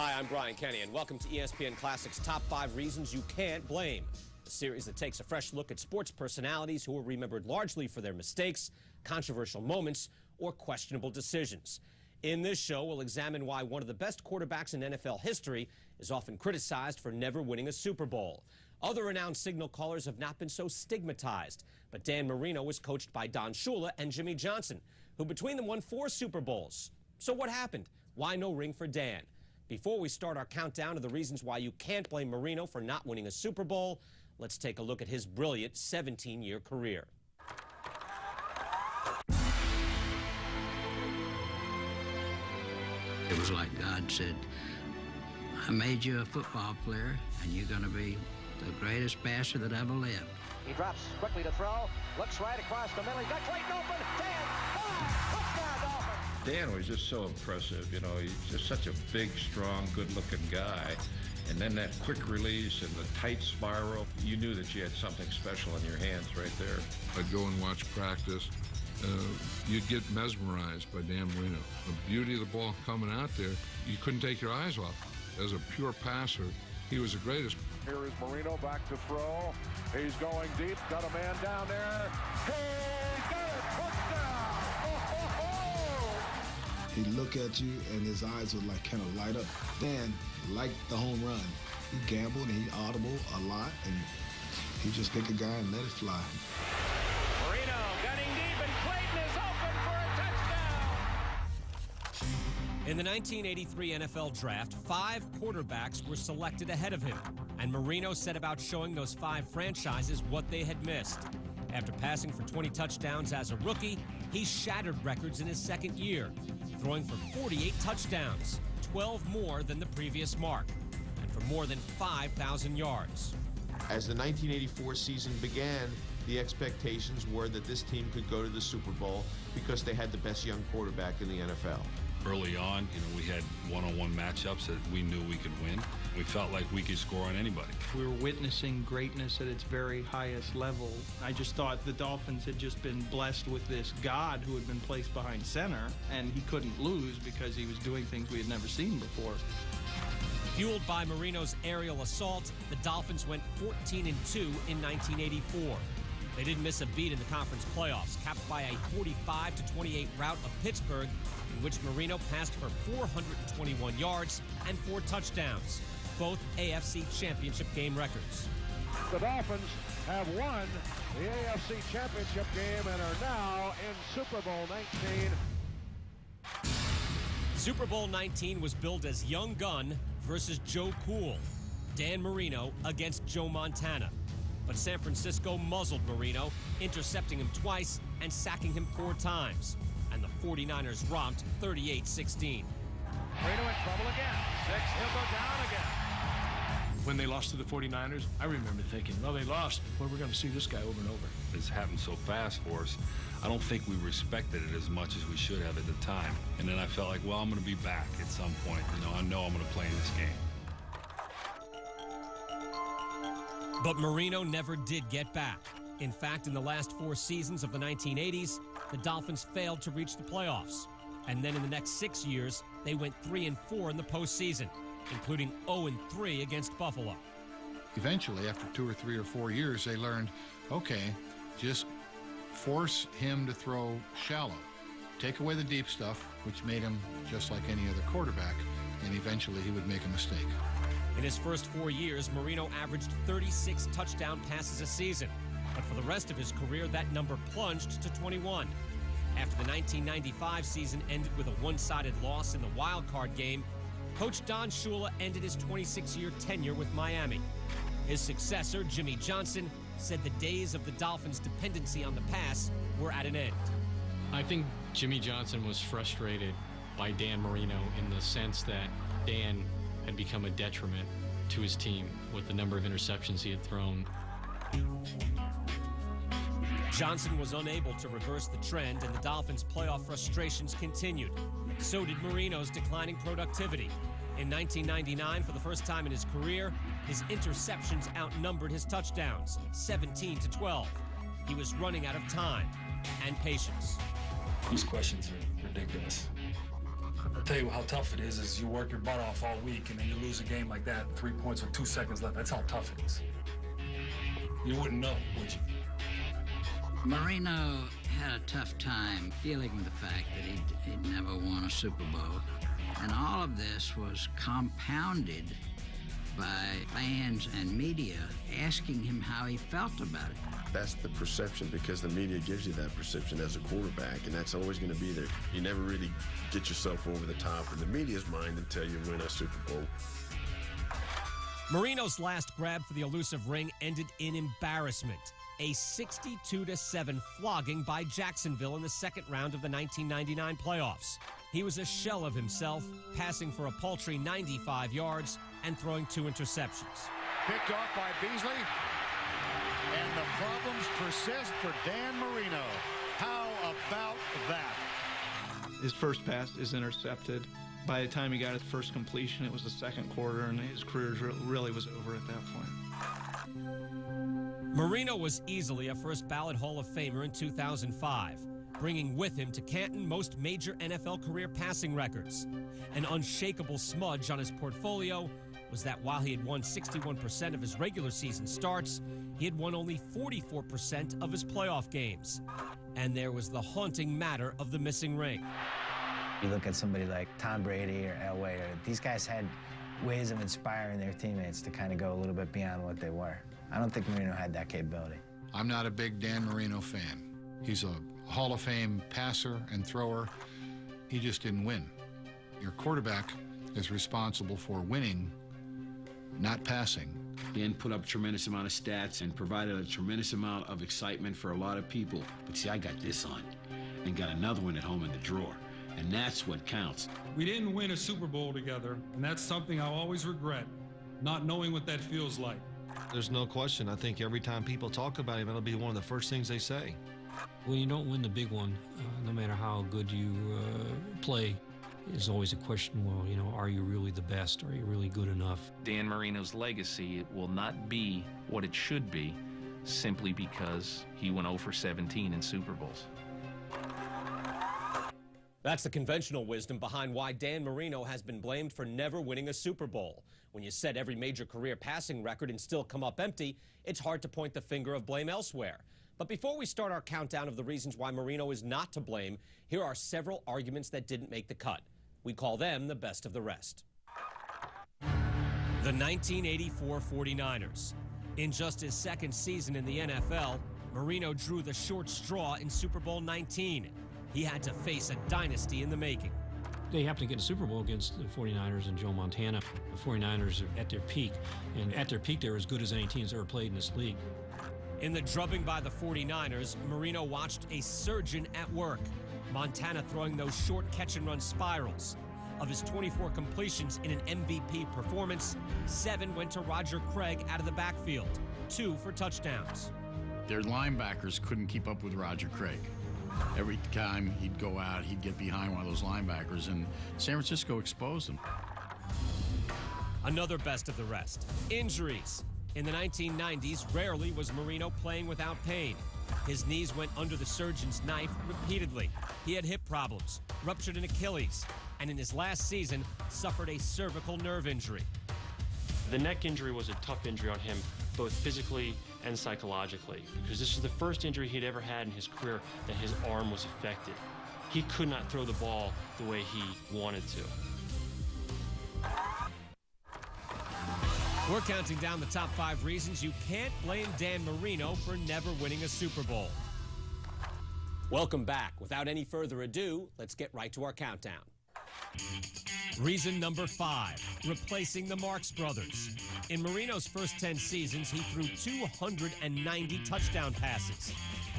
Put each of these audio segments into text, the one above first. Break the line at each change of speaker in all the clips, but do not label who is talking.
Hi, I'm Brian Kenny, and welcome to ESPN Classic's Top 5 Reasons You Can't Blame, a series that takes a fresh look at sports personalities who are remembered largely for their mistakes, controversial moments, or questionable decisions. In this show, we'll examine why one of the best quarterbacks in NFL history is often criticized for never winning a Super Bowl. Other renowned signal callers have not been so stigmatized, but Dan Marino was coached by Don Shula and Jimmy Johnson, who between them won 4 Super Bowls. So what happened? Why no ring for Dan? Before we start our countdown of the reasons why you can't blame Marino for not winning a Super Bowl, let's take a look at his brilliant 17-year career.
It was like God said, I made you a football player, and you're going to be the greatest passer that ever lived.
He drops quickly to throw, looks right across the middle. He got Clayton open. 10, 5, touchdown Dolphins.
Dan was just so impressive, you know, he's just such a big, strong, good-looking guy. And then that quick release and the tight spiral, you knew that you had something special in your hands right there.
I'd go and watch practice. You'd get mesmerized by Dan Marino. The beauty of the ball coming out there, you couldn't take your eyes off. As a pure passer, he was the greatest.
Here is Marino back to throw. He's going deep, got a man down there. Hey, got it, touchdown!
He'd look at you and his eyes would like kind of light up. Dan liked the home run. He gambled and he audible a lot, and he just pick a guy and let it fly.
Marino gunning deep, and Clayton is open for a touchdown.
In the 1983 NFL Draft, 5 quarterbacks were selected ahead of him, and Marino set about showing those 5 franchises what they had missed. After passing for 20 touchdowns as a rookie, he shattered records in his second year, throwing for 48 touchdowns, 12 more than the previous mark, and for more than 5,000 yards.
As the 1984 season began, the expectations were that this team could go to the Super Bowl because they had the best young quarterback in the NFL.
Early on, we had one-on-one matchups that we knew we could win. We felt like we could score on anybody.
We were witnessing greatness at its very highest level. I just thought the Dolphins had just been blessed with this God who had been placed behind center, and he couldn't lose because he was doing things we had never seen before.
Fueled by Marino's aerial assault, the Dolphins went 14-2 in 1984. They didn't miss a beat in the conference playoffs, capped by a 45-28 rout of Pittsburgh, in which Marino passed for 421 yards and 4 touchdowns, both AFC Championship game records.
The Dolphins have won the AFC Championship game and are now in Super Bowl 19.
Super Bowl 19 was billed as Young Gun versus Joe Cool, Dan Marino against Joe Montana. But San Francisco muzzled Marino, intercepting him twice and sacking him 4 times. And the 49ers romped 38-16.
Marino in trouble again. 6, he'll go down again.
When they lost to the 49ers, I remember thinking, well, they lost, but we're going to see this guy over and over.
It's happened so fast for us. I don't think we respected it as much as we should have at the time. And then I felt like, well, I'm going to be back at some point. I know I'm going to play in this game.
But Marino never did get back. In fact, in the last 4 seasons of the 1980s, the Dolphins failed to reach the playoffs. And then in the next 6 years, they went 3-4 in the postseason, including 0-3 against Buffalo.
Eventually, after 2 or 3 or 4 years, they learned, okay, just force him to throw shallow. Take away the deep stuff, which made him just like any other quarterback, and eventually he would make a mistake.
In his first 4 years, Marino averaged 36 touchdown passes a season. But for the rest of his career, that number plunged to 21. After the 1995 season ended with a one-sided loss in the wild card game, Coach Don Shula ended his 26-year tenure with Miami. His successor, Jimmy Johnson, said the days of the Dolphins' dependency on the pass were at an end.
I think Jimmy Johnson was frustrated by Dan Marino in the sense that Dan had become a detriment to his team with the number of interceptions he had thrown.
Johnson was unable to reverse the trend, and the Dolphins' playoff frustrations continued. So did Marino's declining productivity. In 1999, for the first time in his career, his interceptions outnumbered his touchdowns, 17-12. He was running out of time and patience.
These questions are ridiculous. I'll tell you how tough it is you work your butt off all week and then you lose a game like that, 3 points with 2 seconds left. That's how tough it is. You wouldn't know, would you?
Marino had a tough time dealing with the fact that he'd never won a Super Bowl. And all of this was compounded by fans and media asking him how he felt about it.
That's the perception, because the media gives you that perception as a quarterback, and that's always going to be there. You never really get yourself over the top in the media's mind until you win a Super Bowl.
Marino's last grab for the elusive ring ended in embarrassment. A 62-7 flogging by Jacksonville in the second round of the 1999 playoffs. He was a shell of himself, passing for a paltry 95 yards and throwing 2 interceptions.
Picked off by Beasley. And the problems persist for Dan Marino. How about that?
His first pass is intercepted. By the time he got his first completion, it was the second quarter, and his career really was over at that point.
Marino was easily a first-ballot Hall of Famer in 2005, bringing with him to Canton most major NFL career passing records. An unshakable smudge on his portfolio was that while he had won 61% of his regular season starts, he had won only 44% of his playoff games. And there was the haunting matter of the missing ring.
You look at somebody like Tom Brady or Elway, these guys had ways of inspiring their teammates to kind of go a little bit beyond what they were. I don't think Marino had that capability.
I'm not a big Dan Marino fan. He's a Hall of Fame passer and thrower. He just didn't win. Your quarterback is responsible for winning, not passing.
Dan put up a tremendous amount of stats and provided a tremendous amount of excitement for a lot of people. But see, I got this on and got another one at home in the drawer. And that's what counts.
We didn't win a Super Bowl together, and that's something I'll always regret, not knowing what that feels like.
There's no question. I think every time people talk about him, it'll be one of the first things they say.
When you don't win the big one, no matter how good you play, is always a question, well, you know, are you really the best? Are you really good enough?
Dan Marino's legacy will not be what it should be simply because he went 0 for 17 in Super Bowls.
That's the conventional wisdom behind why Dan Marino has been blamed for never winning a Super Bowl. When you set every major career passing record and still come up empty, it's hard to point the finger of blame elsewhere. But before we start our countdown of the reasons why Marino is not to blame, here are several arguments that didn't make the cut. We call them the best of the rest. The 1984 49ers. In just his second season in the NFL, Marino drew the short straw in Super Bowl 19. He had to face a dynasty in the making.
They happened to get a Super Bowl against the 49ers and Joe Montana. The 49ers are at their peak, and at their peak, they're as good as any team's ever played in this league.
In the drubbing by the 49ers, Marino watched a surgeon at work. Montana throwing those short catch-and-run spirals. Of his 24 completions in an MVP performance, 7 went to Roger Craig out of the backfield, 2 for touchdowns.
Their linebackers couldn't keep up with Roger Craig. Every time he'd go out, he'd get behind one of those linebackers, and San Francisco exposed him.
Another best of the rest, injuries. In the 1990s, rarely was Marino playing without pain. His knees went under the surgeon's knife repeatedly. He had hip problems, ruptured an Achilles, and in his last season, suffered a cervical nerve injury.
The neck injury was a tough injury on him, both physically and psychologically, because this is the first injury he'd ever had in his career that his arm was affected. He could not throw the ball the way he wanted to.
We're counting down the top 5 reasons you can't blame Dan Marino for never winning a Super Bowl. Welcome back. Without any further ado, let's get right to our countdown. Reason number 5, replacing the Marx brothers. In Marino's first 10 seasons, he threw 290 touchdown passes.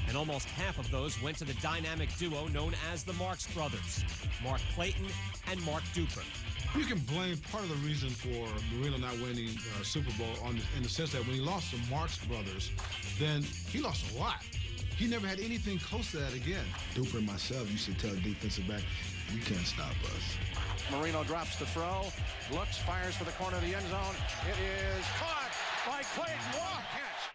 And almost half of those went to the dynamic duo known as the Marx brothers, Mark Clayton and Mark Duper.
You can blame part of the reason for Marino not winning Super Bowl in the sense that when he lost to Marx brothers, then he lost a lot. He never had anything close to that again.
Duper and myself used to tell defensive back, you can't stop us.
Marino drops the throw, looks, fires for the corner of the end zone. It is caught by Clayton. What a catch!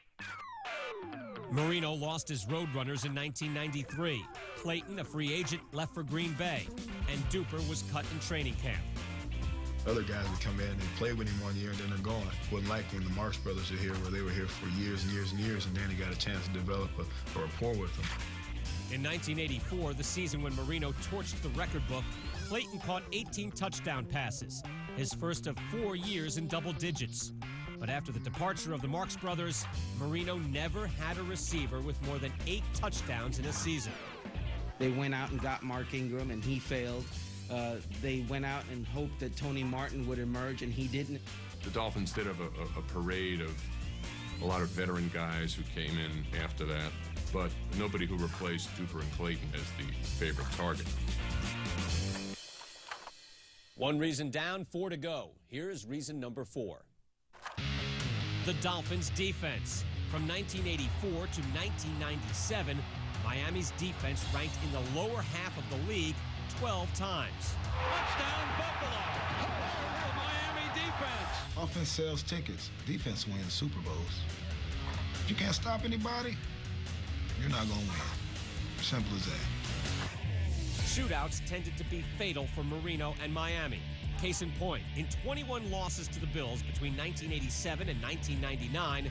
Marino lost his Roadrunners in 1993. Clayton, a free agent, left for Green Bay, and Duper was cut in training camp.
Other guys would come in and play with him 1 year and then they're gone. Wasn't like when the Marx brothers were here, where they were here for years and years and years, and Danny got a chance to develop a rapport with them.
In 1984, the season when Marino torched the record book, Clayton caught 18 touchdown passes, his first of 4 years in double digits. But after the departure of the Marx brothers, Marino never had a receiver with more than 8 touchdowns in a season.
They went out and got Mark Ingram, and he failed. They went out and hoped that Tony Martin would emerge, and he didn't.
The Dolphins did have a parade of a lot of veteran guys who came in after that, but nobody who replaced Duper and Clayton as the favorite target.
1 reason down, 4 to go. Here's reason number 4. The Dolphins' defense. From 1984 to 1997, Miami's defense ranked in the lower half of the league 12 times.
Touchdown, Buffalo! The Miami defense!
Offense sells tickets. Defense wins Super Bowls. If you can't stop anybody, you're not going to win. Simple as that.
Shootouts tended to be fatal for Marino and Miami. Case in point, in 21 losses to the Bills between 1987 and 1999,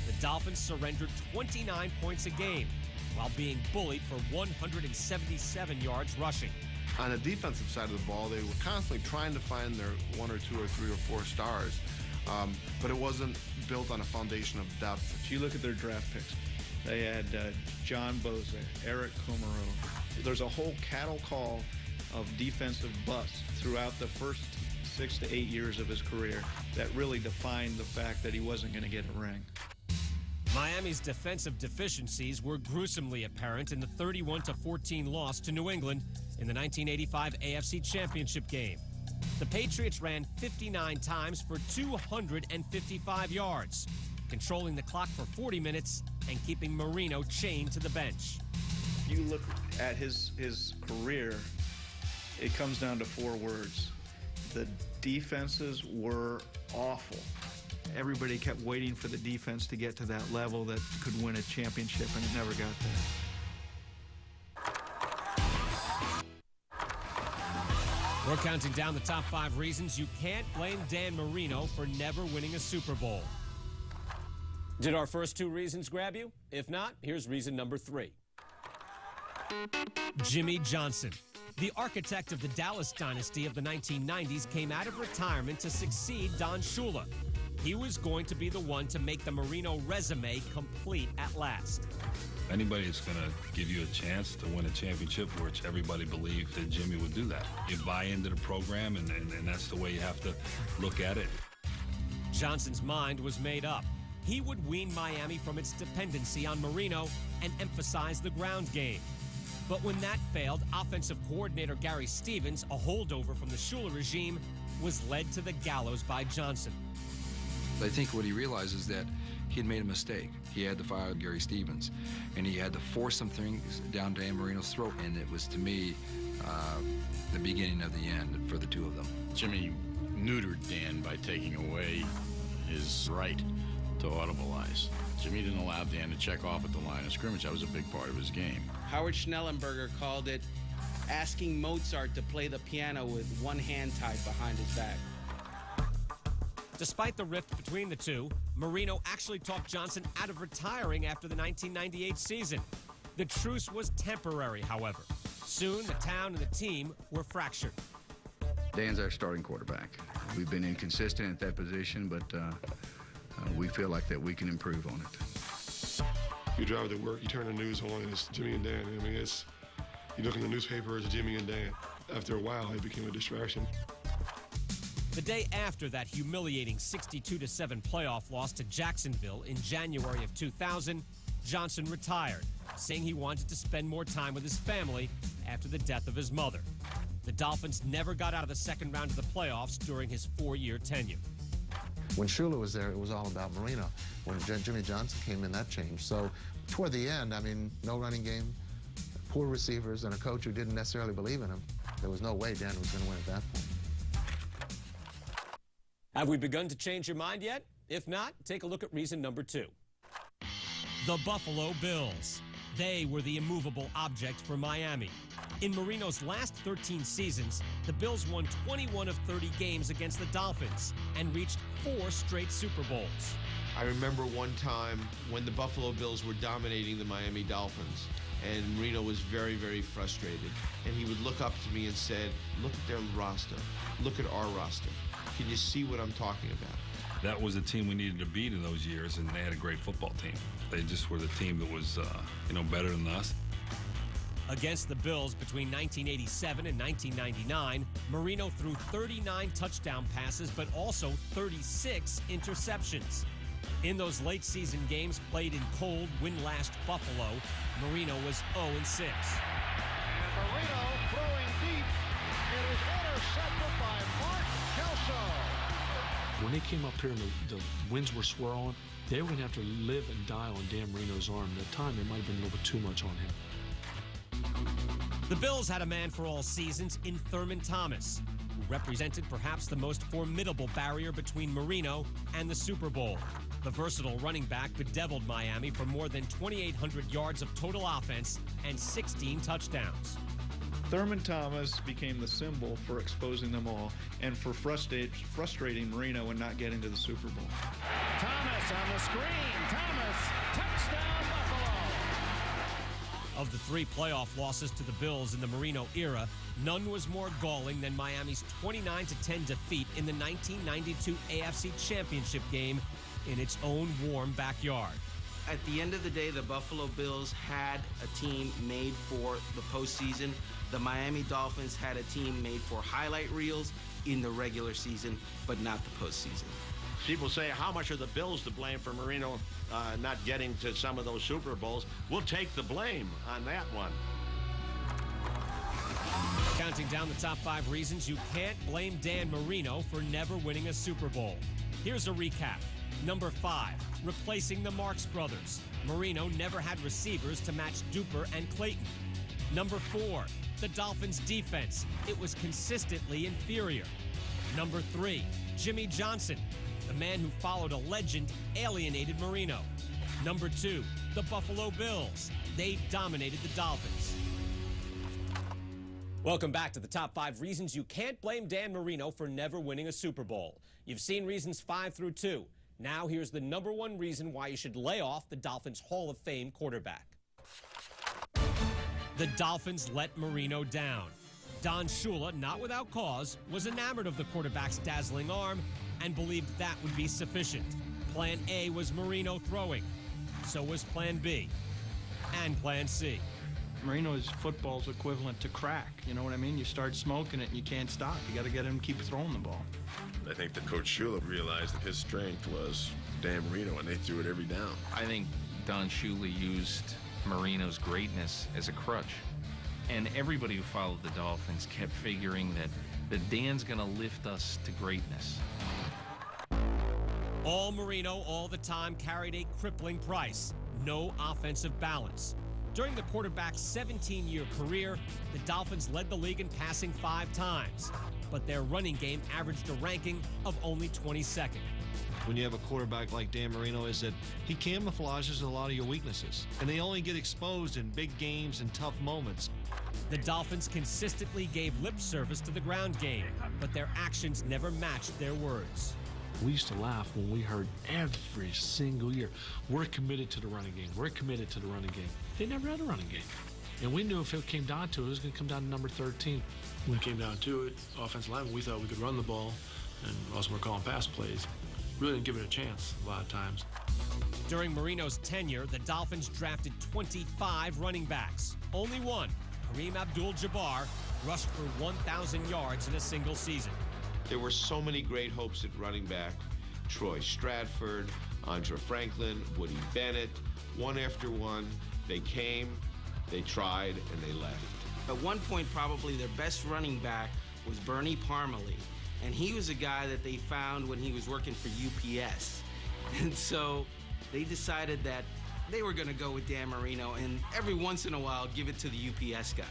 the Dolphins surrendered 29 points a game while being bullied for 177 yards rushing.
On the defensive side of the ball, they were constantly trying to find their 1 or 2 or 3 or 4 stars, but it wasn't built on a foundation of depth.
If you look at their draft picks, they had John Boza, Eric Kumaro. There's a whole cattle call of defensive busts throughout the first 6 to 8 years of his career that really defined the fact that he wasn't going to get a ring.
Miami's defensive deficiencies were gruesomely apparent in the 31-14 loss to New England in the 1985 AFC Championship game. The Patriots ran 59 times for 255 yards, controlling the clock for 40 minutes and keeping Marino chained to the bench.
If you look at his career, it comes down to 4 words. The defenses were awful. Everybody kept waiting for the defense to get to that level that could win a championship, and it never got there.
We're counting down the top 5 reasons you can't blame Dan Marino for never winning a Super Bowl. Did our first 2 reasons grab you? If not, here's reason number 3. Jimmy Johnson. The architect of the Dallas dynasty of the 1990s came out of retirement to succeed Don Shula. He was going to be the one to make the Marino resume complete at last.
Anybody that's going to give you a chance to win a championship, which everybody believed that Jimmy would do that. You buy into the program, and that's the way you have to look at it.
Johnson's mind was made up. He would wean Miami from its dependency on Marino and emphasize the ground game. But when that failed, offensive coordinator Gary Stevens, a holdover from the Shula regime, was led to the gallows by Johnson.
I think what he realized is that he had made a mistake. He had to fire Gary Stevens, and he had to force some things down Dan Marino's throat, and it was, to me, the beginning of the end for the 2 of them.
Jimmy neutered Dan by taking away his right to audibilize. Jimmy didn't allow Dan to check off at the line of scrimmage. That was a big part of his game.
Howard Schnellenberger called it asking Mozart to play the piano with one hand tied behind his back.
Despite the rift between the 2, Marino actually talked Johnson out of retiring after the 1998 season. The truce was temporary, however. Soon, the town and the team were fractured.
Dan's our starting quarterback. We've been inconsistent at that position, but we feel like that we can improve on it.
You drive to work, you turn the news on, and it's Jimmy and Dan. I mean, you look in the newspaper, it's Jimmy and Dan. After a while, it became a distraction.
The day after that humiliating 62-7 playoff loss to Jacksonville in January of 2000, Johnson retired, saying he wanted to spend more time with his family after the death of his mother. The Dolphins never got out of the second round of the playoffs during his 4-year tenure.
When Shula was there, it was all about Marino. When Jimmy Johnson came in, that changed. So toward the end, I mean, no running game, poor receivers, and a coach who didn't necessarily believe in him. There was no way Dan was going to win at that point.
Have we begun to change your mind yet? If not, take a look at reason number 2. The Buffalo Bills. They were the immovable object for Miami. In Marino's last 13 seasons, the Bills won 21 of 30 games against the Dolphins and reached 4 straight Super Bowls.
I remember one time when the Buffalo Bills were dominating the Miami Dolphins, and Marino was very, very frustrated. And he would look up to me and said, "Look at their roster. Look at our roster. Can you see what I'm talking about?"
That was a team we needed to beat in those years, and they had a great football team. They just were the team that was, better than us.
Against the Bills between 1987 and 1999, Marino threw 39 touchdown passes, but also 36 interceptions. In those late season games played in cold, wind-lashed Buffalo, Marino was 0-6.
And Marino throwing deep. It is intercepted by Mark Kelso.
When they came up here and the winds were swirling, they were going to have to live and die on Dan Marino's arm. At the time, it might have been a little bit too much on him.
The Bills had a man for all seasons in Thurman Thomas, who represented perhaps the most formidable barrier between Marino and the Super Bowl. The versatile running back bedeviled Miami for more than 2,800 yards of total offense and 16 touchdowns.
Thurman Thomas became the symbol for exposing them all and for frustrating Marino and not getting to the Super Bowl.
Thomas on the screen. Thomas, touchdown Buffalo.
Of the 3 playoff losses to the Bills in the Marino era, none was more galling than Miami's 29-10 defeat in the 1992 AFC Championship game in its own warm backyard.
At the end of the day, the Buffalo Bills had a team made for the postseason. The Miami Dolphins had a team made for highlight reels in the regular season, but not the postseason.
People say, how much are the Bills to blame for Marino not getting to some of those Super Bowls? We'll take the blame on that one.
Counting down the top 5 reasons you can't blame Dan Marino for never winning a Super Bowl. Here's a recap. Number 5, replacing the Marx brothers. Marino never had receivers to match Duper and Clayton. Number 4, the Dolphins' defense. It was consistently inferior. Number 3, Jimmy Johnson. The man who followed a legend alienated Marino. Number 2, the Buffalo Bills. They dominated the Dolphins. Welcome back to the top 5 reasons you can't blame Dan Marino for never winning a Super Bowl. You've seen reasons 5 through 2. Now here's the number 1 reason why you should lay off the Dolphins' Hall of Fame quarterback. The Dolphins let Marino down. Don Shula, not without cause, was enamored of the quarterback's dazzling arm and believed that would be sufficient. Plan A was Marino throwing. So was Plan B and Plan C.
Marino's football's equivalent to crack. You know what I mean? You start smoking it and you can't stop. You got to get him to keep throwing the ball.
I think that Coach Shula realized that his strength was Dan Marino, and they threw it every down.
I think Don Shula used Marino's greatness as a crutch. And everybody who followed the Dolphins kept figuring that Dan's going to lift us to greatness.
All Marino all the time carried a crippling price. No offensive balance. During the quarterback's 17-year career, the Dolphins led the league in passing 5 times, but their running game averaged a ranking of only 22nd.
When you have a quarterback like Dan Marino, is that he camouflages a lot of your weaknesses, and they only get exposed in big games and tough moments.
The Dolphins consistently gave lip service to the ground game, but their actions never matched their words.
We used to laugh when we heard every single year, we're committed to the running game. We're committed to the running game. They never had a running game. And we knew if it came down to it, it was going to come down to number 13.
When it came down to it, offensive line, we thought we could run the ball, and also we're calling pass plays. Really didn't give it a chance a lot of times.
During Marino's tenure, the Dolphins drafted 25 running backs. Only one, Kareem Abdul-Jabbar, rushed for 1,000 yards in a single season.
There were so many great hopes at running back. Troy Stratford, Andre Franklin, Woody Bennett. One after one, they came, they tried, and they left.
At one point, probably their best running back was Bernie Parmalee. And he was a guy that they found when he was working for UPS. And so they decided that they were going to go with Dan Marino and every once in a while give it to the UPS guy.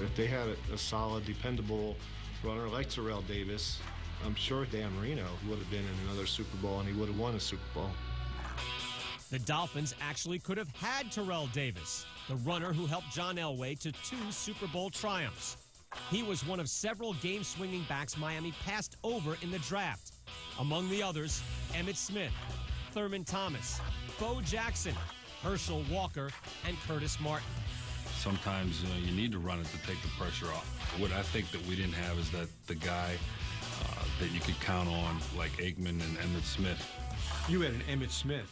If they had a solid, dependable runner like Terrell Davis, I'm sure Dan Marino would have been in another Super Bowl and he would have won a Super Bowl.
The Dolphins actually could have had Terrell Davis, the runner who helped John Elway to 2 Super Bowl triumphs. He was one of several game-swinging backs Miami passed over in the draft. Among the others, Emmitt Smith, Thurman Thomas, Bo Jackson, Herschel Walker, and Curtis Martin.
Sometimes you need to run it to take the pressure off. What I think that we didn't have is that the guy that you could count on, like Aikman and Emmitt Smith.
You add an Emmitt Smith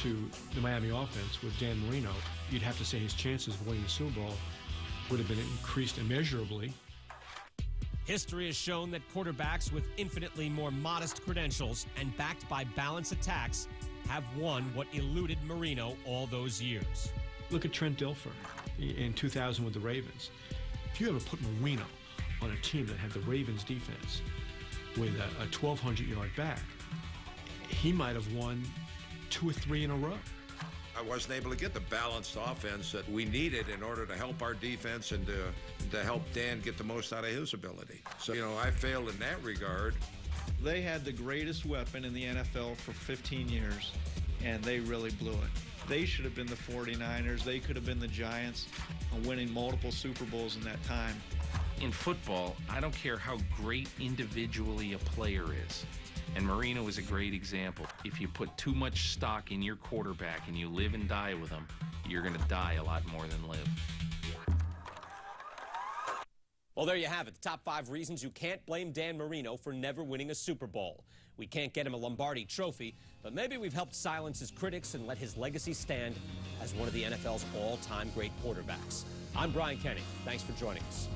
to the Miami offense with Dan Marino, you'd have to say his chances of winning the Super Bowl would have been increased immeasurably.
History has shown that quarterbacks with infinitely more modest credentials and backed by balanced attacks have won what eluded Marino all those years.
Look at Trent Dilfer in 2000 with the Ravens. If you ever put Marino on a team that had the Ravens defense with a 1,200-yard back, he might have won 2 or 3 in a row.
I wasn't able to get the balanced offense that we needed in order to help our defense and to help Dan get the most out of his ability. So, I failed in that regard.
They had the greatest weapon in the NFL for 15 years, and they really blew it. They should have been the 49ers. They could have been the Giants, winning multiple Super Bowls in that time.
In football, I don't care how great individually a player is. And Marino is a great example. If you put too much stock in your quarterback and you live and die with him, you're going to die a lot more than live.
Well, there you have it. The top 5 reasons you can't blame Dan Marino for never winning a Super Bowl. We can't get him a Lombardi trophy, but maybe we've helped silence his critics and let his legacy stand as one of the NFL's all-time great quarterbacks. I'm Brian Kenny. Thanks for joining us.